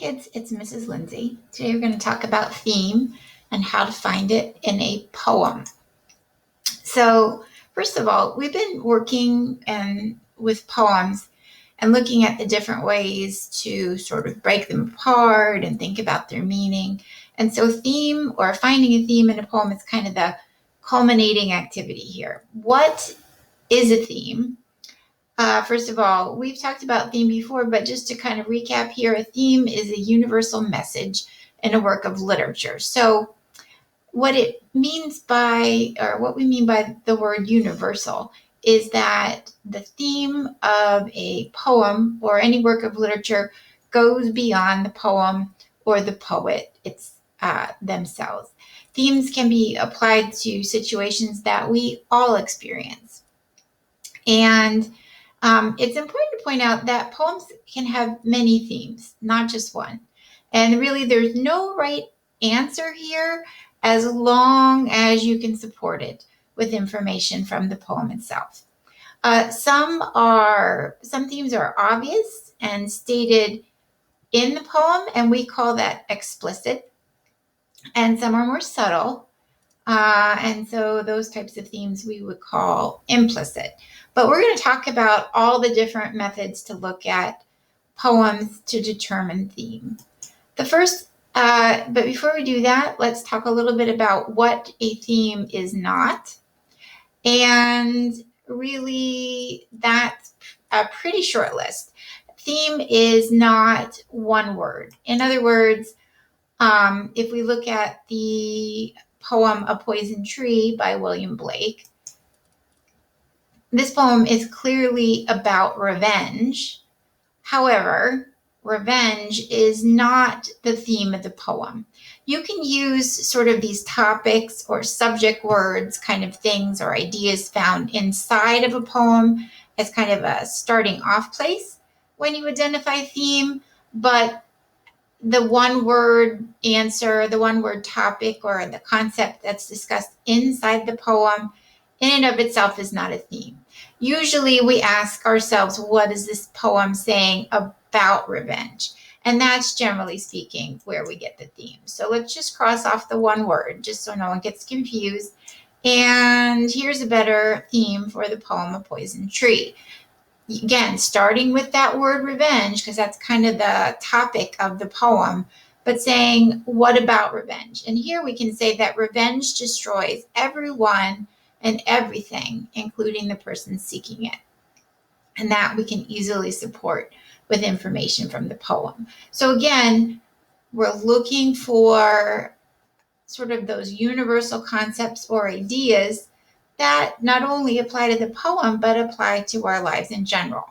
kids, it's Mrs. Lindsay. Today we're going to talk about theme and how to find it in a poem. So first of all, we've been working with poems and looking at the different ways to sort of break them apart and think about their meaning. And so theme or finding a theme in a poem is kind of the culminating activity here. What is a theme? First of all, we've talked about theme before, but just to kind of recap here, a theme is a universal message in a work of literature. So what we mean by the word universal is that the theme of a poem or any work of literature goes beyond the poem or the poet themselves. Themes can be applied to situations that we all experience. And it's important to point out that poems can have many themes, not just one. And really, there's no right answer here as long as you can support it with information from the poem itself. Some themes are obvious and stated in the poem, and we call that explicit. And some are more subtle. And so those types of themes we would call implicit. But we're going to talk about all the different methods to look at poems to determine theme. But before we do that, let's talk a little bit about what a theme is not. And really, that's a pretty short list. Theme is not one word. In other words, if we look at the poem A Poison Tree by William Blake, this poem is clearly about revenge. However, revenge is not the theme of the poem. You can use sort of these topics or subject words, kind of things or ideas found inside of a poem as kind of a starting off place when you identify theme, but the one word answer, the one word topic, or the concept that's discussed inside the poem in and of itself is not a theme. Usually we ask ourselves, what is this poem saying about revenge? And that's generally speaking where we get the theme. So let's just cross off the one word just so no one gets confused. And here's a better theme for the poem A Poison Tree. Again, starting with that word revenge, because that's kind of the topic of the poem, but saying, what about revenge? And here we can say that revenge destroys everyone and everything, including the person seeking it. And that we can easily support with information from the poem. So again, we're looking for sort of those universal concepts or ideas that not only apply to the poem, but apply to our lives in general.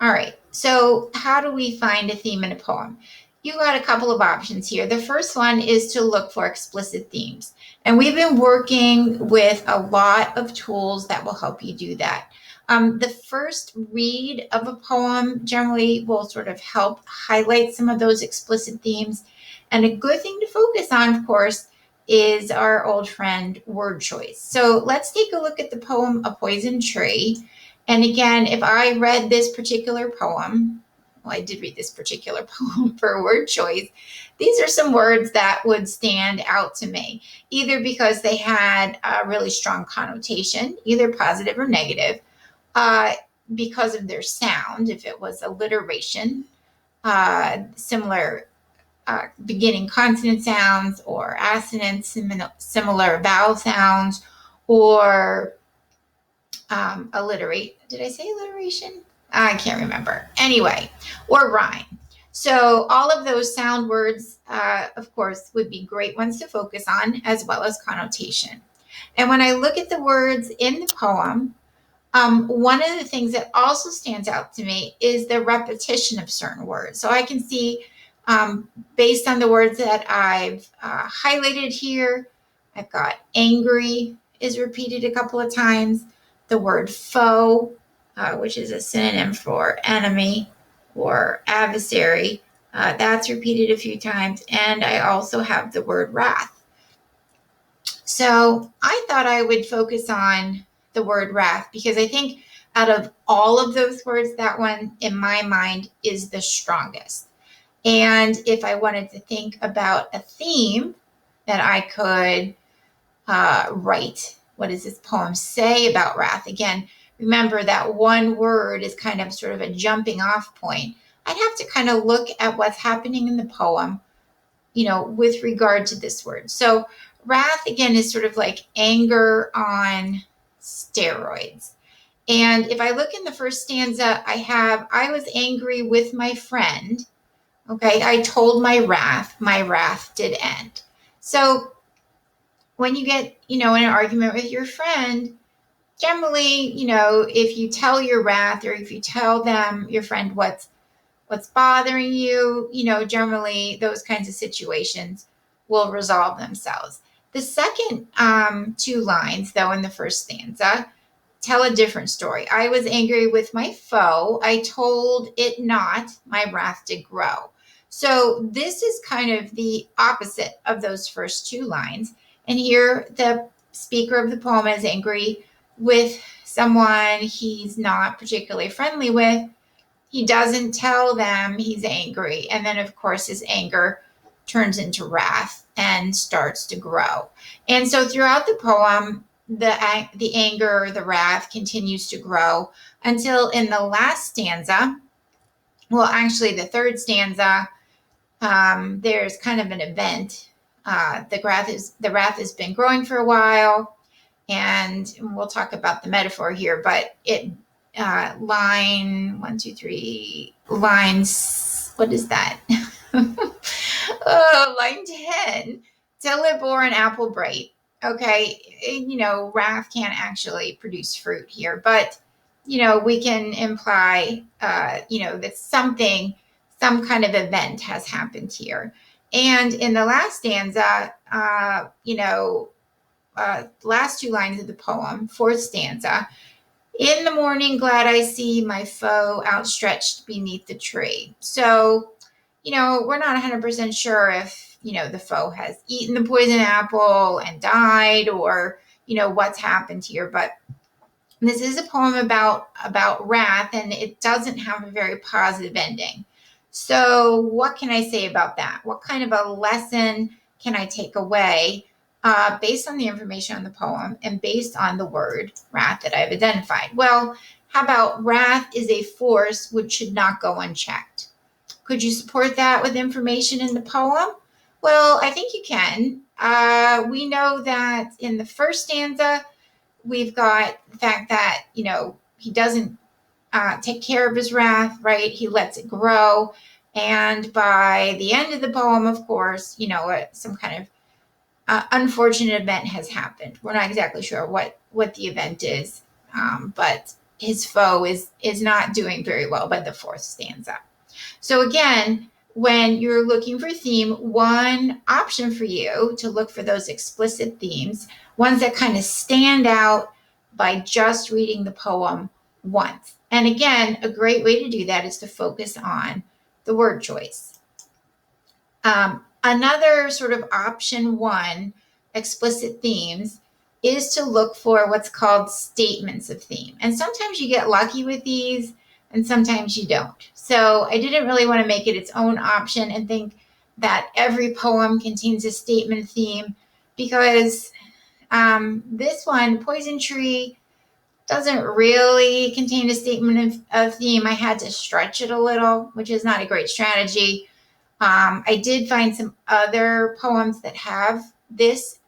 All right, so how do we find a theme in a poem? You got a couple of options here. The first one is to look for explicit themes. And we've been working with a lot of tools that will help you do that. The first read of a poem generally will sort of help highlight some of those explicit themes. And a good thing to focus on, of course, is our old friend word choice. So let's take a look at the poem A Poison Tree. And again, if I read this particular poem, I did read this particular poem for word choice, these are some words that would stand out to me, either because they had a really strong connotation, either positive or negative, because of their sound, if it was alliteration, similar beginning consonant sounds or assonance, similar vowel sounds, or alliterate. Did I say alliteration? I can't remember. Anyway, or rhyme. So all of those sound words, of course, would be great ones to focus on, as well as connotation. And when I look at the words in the poem, one of the things that also stands out to me is the repetition of certain words. So I can see, based on the words that I've highlighted here, I've got angry is repeated a couple of times. The word foe, which is a synonym for enemy or adversary, that's repeated a few times. And I also have the word wrath. So I thought I would focus on the word wrath because I think out of all of those words, that one in my mind is the strongest. And if I wanted to think about a theme that I could write, what does this poem say about wrath? Again, remember that one word is kind of sort of a jumping off point. I'd have to kind of look at what's happening in the poem, with regard to this word. So wrath, again, is sort of like anger on steroids. And if I look in the first stanza, I was angry with my friend. Okay, I told my wrath did end. So when you get, in an argument with your friend, generally, if you tell your wrath, or if you tell them, your friend, what's bothering you, generally those kinds of situations will resolve themselves. The second two lines, though, in the first stanza tell a different story. I was angry with my foe. I told it not, my wrath did grow. So this is kind of the opposite of those first two lines. And here the speaker of the poem is angry with someone he's not particularly friendly with. He doesn't tell them he's angry. And then, of course, his anger turns into wrath and starts to grow. And so throughout the poem, the anger, the wrath continues to grow until in the last stanza, well, actually the third stanza, there's kind of an event. The wrath has been growing for a while, and we'll talk about the metaphor here, but line 1, 2, 3, lines, what is that? Line 10, till it bore an apple bright. Okay, wrath can't actually produce fruit here, but, we can imply, that some kind of event has happened here. And in the last stanza, last two lines of the poem, fourth stanza, in the morning, glad I see my foe outstretched beneath the tree. So, we're not 100% sure if, the foe has eaten the poison apple and died, or, what's happened here. But this is a poem about wrath, and it doesn't have a very positive ending. So what can I say about that? What kind of a lesson can I take away based on the information on the poem and based on the word wrath that I've identified? Well, how about wrath is a force which should not go unchecked? Could you support that with information in the poem? Well, I think you can. We know that in the first stanza, we've got the fact that, he doesn't take care of his wrath, right? He lets it grow. And by the end of the poem, of course, some kind of unfortunate event has happened. We're not exactly sure what the event is, but his foe is not doing very well by the fourth stanza. So again, when you're looking for theme, one option for you to look for those explicit themes, ones that kind of stand out by just reading the poem once. And again, a great way to do that is to focus on the word choice. Another sort of option one, explicit themes, is to look for what's called statements of theme. And sometimes you get lucky with these, and sometimes you don't. So I didn't really want to make it its own option and think that every poem contains a statement theme, because this one, Poison Tree, doesn't really contain a statement of theme. I had to stretch it a little, which is not a great strategy. I did find some other poems that have this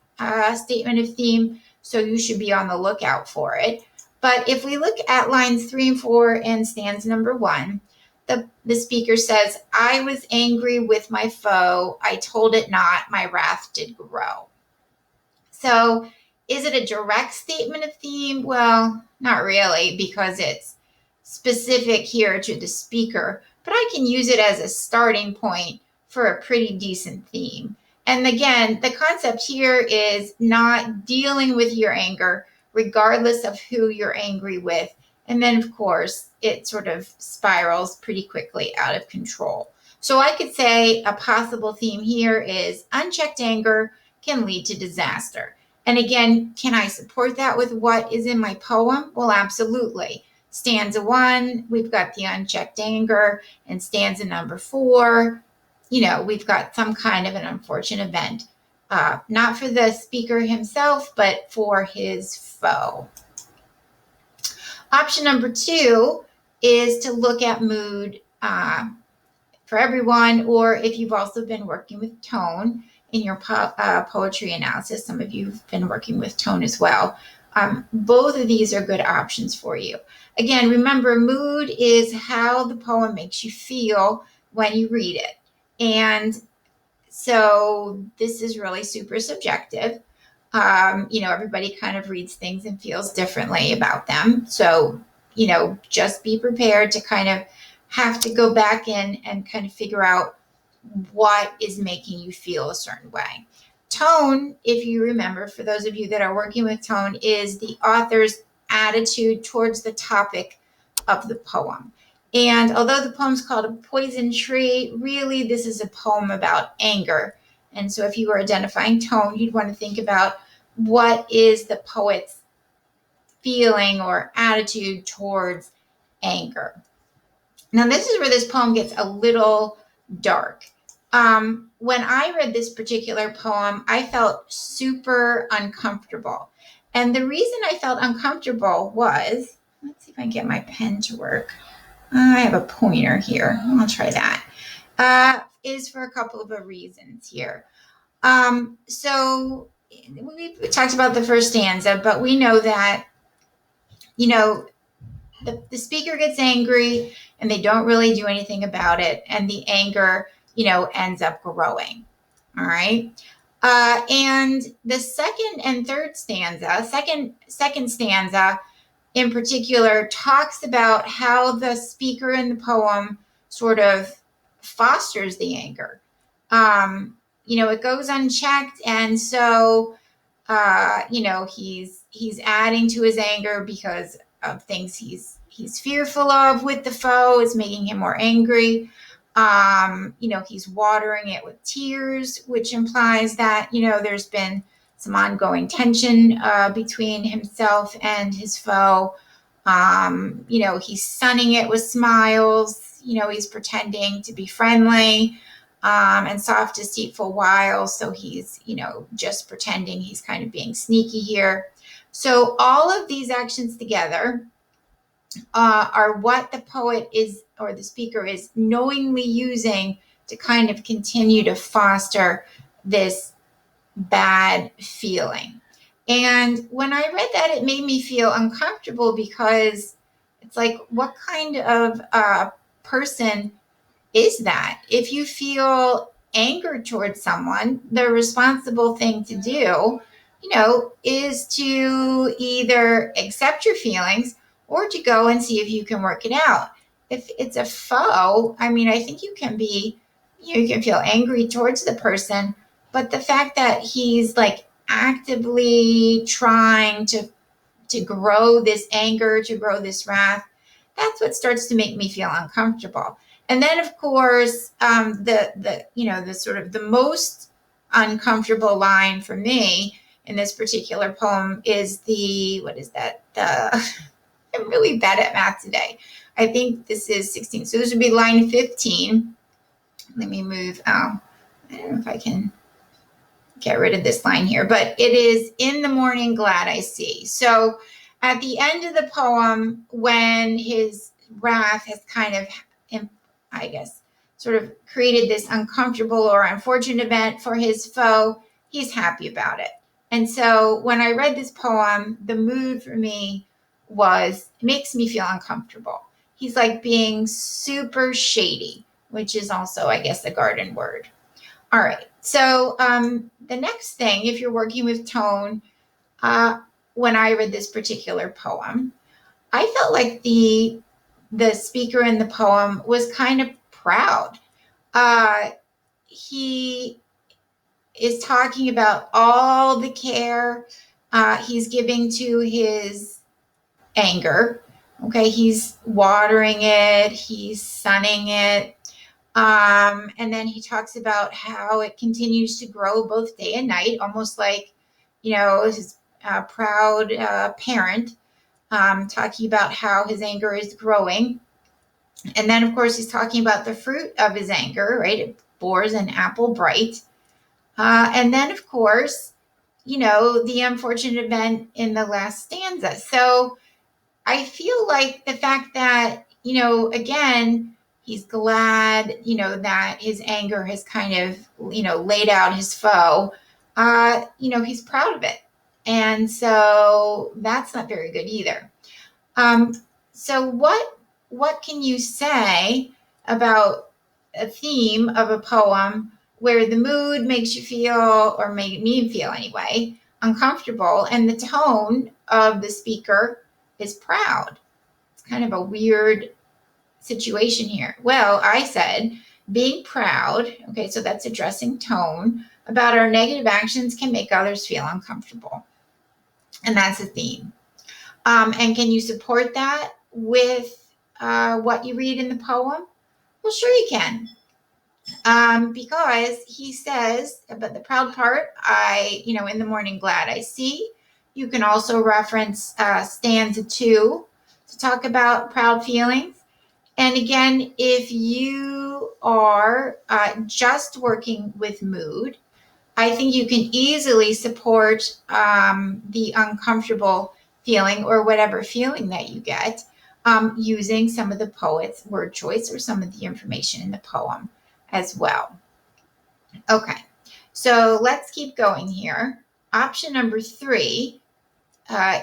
statement of theme, so you should be on the lookout for it. But if we look at lines 3 and 4 and stanza number 1, the speaker says, I was angry with my foe. I told it not. My wrath did grow. So is it a direct statement of theme? Well, not really, because it's specific here to the speaker, but I can use it as a starting point for a pretty decent theme. And again, the concept here is not dealing with your anger, regardless of who you're angry with. And then, of course, it sort of spirals pretty quickly out of control. So I could say a possible theme here is unchecked anger can lead to disaster. And again, can I support that with what is in my poem? Well, absolutely. stanza 1, we've got the unchecked anger, and stanza number 4, we've got some kind of an unfortunate event, not for the speaker himself, but for his foe. Option number 2 is to look at mood for everyone, or if you've also been working with tone in your poetry analysis, some of you have been working with tone as well. Both of these are good options for you. Again, remember, mood is how the poem makes you feel when you read it. And so this is really super subjective. Everybody kind of reads things and feels differently about them. So, just be prepared to kind of have to go back in and kind of figure out what is making you feel a certain way. Tone, if you remember, for those of you that are working with tone, is the author's attitude towards the topic of the poem. And although the poem's called A Poison Tree, really this is a poem about anger. And so if you were identifying tone, you'd want to think about what is the poet's feeling or attitude towards anger. Now, this is where this poem gets a little dark. When I read this particular poem, I felt super uncomfortable. And the reason I felt uncomfortable was, let's see if I can get my pen to work. I have a pointer here. I'll try that. Is for a couple of reasons here. So we talked about the first stanza, but we know that, the speaker gets angry and they don't really do anything about it. And the anger, ends up growing. All right. And the second and third stanza, second stanza in particular, talks about how the speaker in the poem sort of fosters the anger. It goes unchecked. And so, he's adding to his anger because of things he's fearful of with the foe. It's making him more angry. He's watering it with tears, which implies that, there's been some ongoing tension between himself and his foe. He's sunning it with smiles. He's pretending to be friendly and soft, deceitful wiles. So he's, just pretending he's kind of being sneaky here. So all of these actions together are what the poet is, or the speaker is, knowingly using to kind of continue to foster this bad feeling. And when I read that, it made me feel uncomfortable because it's like, what kind of person is that? If you feel anger towards someone, the responsible thing to do, is to either accept your feelings or to go and see if you can work it out. If it's a foe, I think you can feel angry towards the person, but the fact that he's like actively trying to grow this anger, to grow this wrath, that's what starts to make me feel uncomfortable. And then, of course, the sort of the most uncomfortable line for me in this particular poem is I'm really bad at math today. I think this is 16. So this would be line 15. Let me move. I don't know if I can get rid of this line here, but it is, in the morning glad I see. So at the end of the poem, when his wrath has kind of, sort of created this uncomfortable or unfortunate event for his foe, he's happy about it. And so when I read this poem, the mood for me it makes me feel uncomfortable. He's like being super shady, which is also, I guess, a garden word. All right. So the next thing, if you're working with tone, when I read this particular poem, I felt like the speaker in the poem was kind of proud. He is talking about all the care he's giving to his anger. Okay, he's watering it, he's sunning it. And then he talks about how it continues to grow both day and night, almost like, his proud parent. talking about how his anger is growing. And then, of course, he's talking about the fruit of his anger, right? It bores an apple bright. And then, of course, the unfortunate event in the last stanza. So I feel like the fact that, again, he's glad, that his anger has kind of, laid out his foe. He's proud of it. And so that's not very good either. Um, so what can you say about a theme of a poem where the mood makes you feel, or made me feel anyway, uncomfortable, and the tone of the speaker is proud? It's kind of a weird situation here. Well, I said being proud, okay, so that's addressing tone, about our negative actions can make others feel uncomfortable. And that's a theme. And can you support that with what you read in the poem? Well, sure you can. Because he says, but the proud part, in the morning glad I see. You can also reference stanza 2 to talk about proud feelings. And again, if you are just working with mood, I think you can easily support the uncomfortable feeling or whatever feeling that you get using some of the poet's word choice or some of the information in the poem as well. Okay, so let's keep going here. Option number 3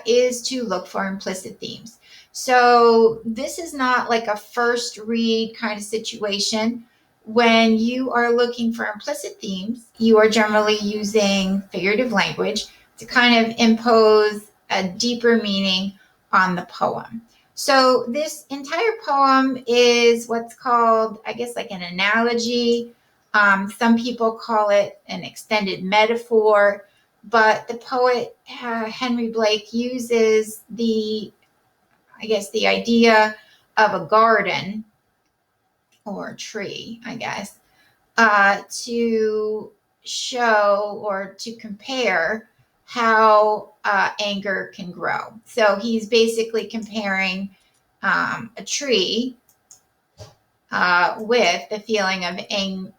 is to look for implicit themes. So this is not like a first read kind of situation. When you are looking for implicit themes, you are generally using figurative language to kind of impose a deeper meaning on the poem. So this entire poem is what's called, I guess, like an analogy. Some people call it an extended metaphor. But the poet Henry Blake uses the idea of a garden or a tree, I guess, to show or to compare how anger can grow. So he's basically comparing a tree with the feeling of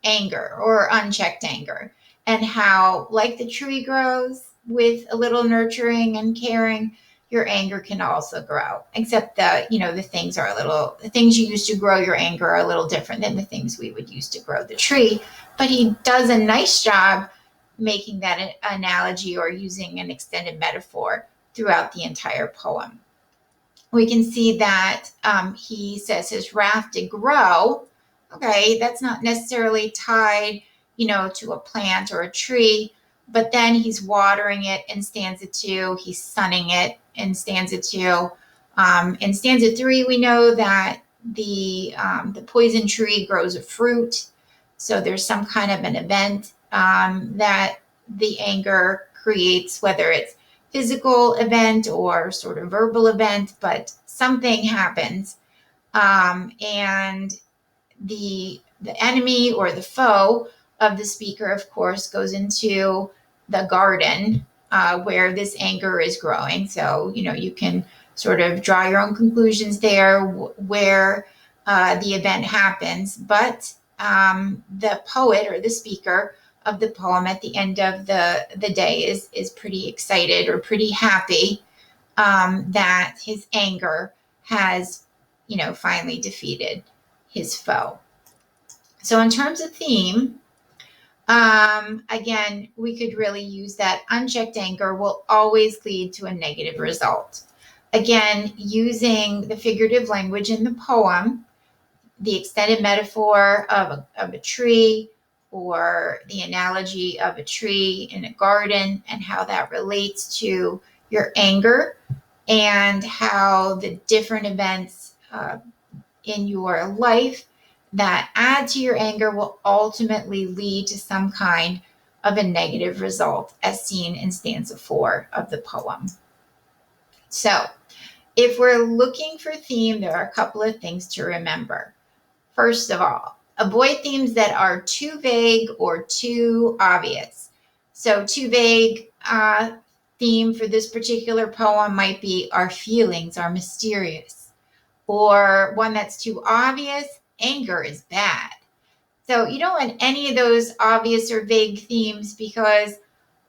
anger or unchecked anger, and how, like the tree grows with a little nurturing and caring, your anger can also grow. Except that, the things you use to grow your anger are a little different than the things we would use to grow the tree. But he does a nice job making that analogy or using an extended metaphor throughout the entire poem. We can see that he says his wrath did grow. Okay, that's not necessarily tied, to a plant or a tree, but then he's watering it in stanza 2. He's sunning it in stanza 2. In stanza 3, we know that the poison tree grows a fruit. So there's some kind of an event that the anger creates, whether it's physical event or sort of verbal event, but something happens, and the enemy or the foe of the speaker, of course, goes into the garden where this anger is growing. So you can sort of draw your own conclusions there where the event happens, but the poet or the speaker of the poem at the end of the day is pretty excited or pretty happy that his anger has, finally defeated his foe. So in terms of theme, again, we could really use that unchecked anger will always lead to a negative result. Again, using the figurative language in the poem, the extended metaphor of a tree, or the analogy of a tree in a garden, and how that relates to your anger, and how the different events in your life that add to your anger will ultimately lead to some kind of a negative result, as seen in stanza 4 of the poem. So if we're looking for theme, there are a couple of things to remember. First of all, avoid themes that are too vague or too obvious. So too vague theme for this particular poem might be our feelings are mysterious, or one that's too obvious, anger is bad. So you don't want any of those obvious or vague themes because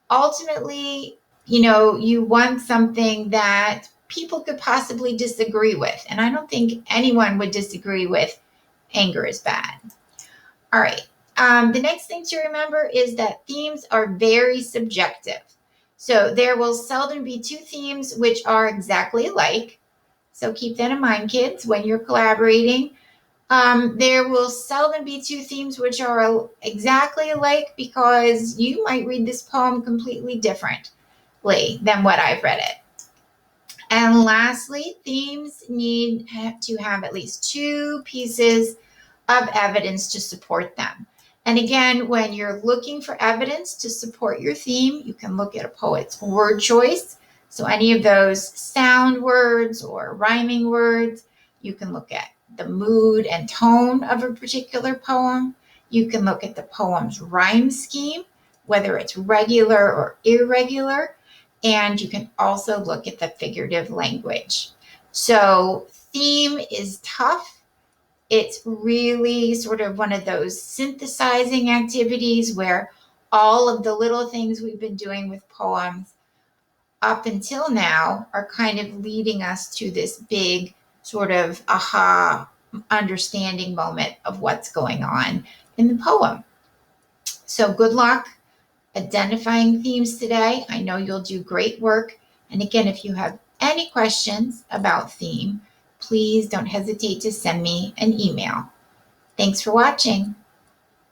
ultimately, you want something that people could possibly disagree with. And I don't think anyone would disagree with anger is bad. All right. The next thing to remember is that themes are very subjective. So there will seldom be two themes which are exactly alike. So keep that in mind, kids, when you're collaborating. There will seldom be two themes which are exactly alike because you might read this poem completely differently than what I've read it. And lastly, themes need to have at least two pieces of evidence to support them. And again, when you're looking for evidence to support your theme, you can look at a poet's word choice. So any of those sound words or rhyming words, you can look at the mood and tone of a particular poem. You can look at the poem's rhyme scheme, whether it's regular or irregular. And you can also look at the figurative language. So theme is tough. It's really sort of one of those synthesizing activities where all of the little things we've been doing with poems up until now are kind of leading us to this big sort of aha understanding moment of what's going on in the poem. So good luck identifying themes today. I know you'll do great work. And again, if you have any questions about theme, please don't hesitate to send me an email. Thanks for watching.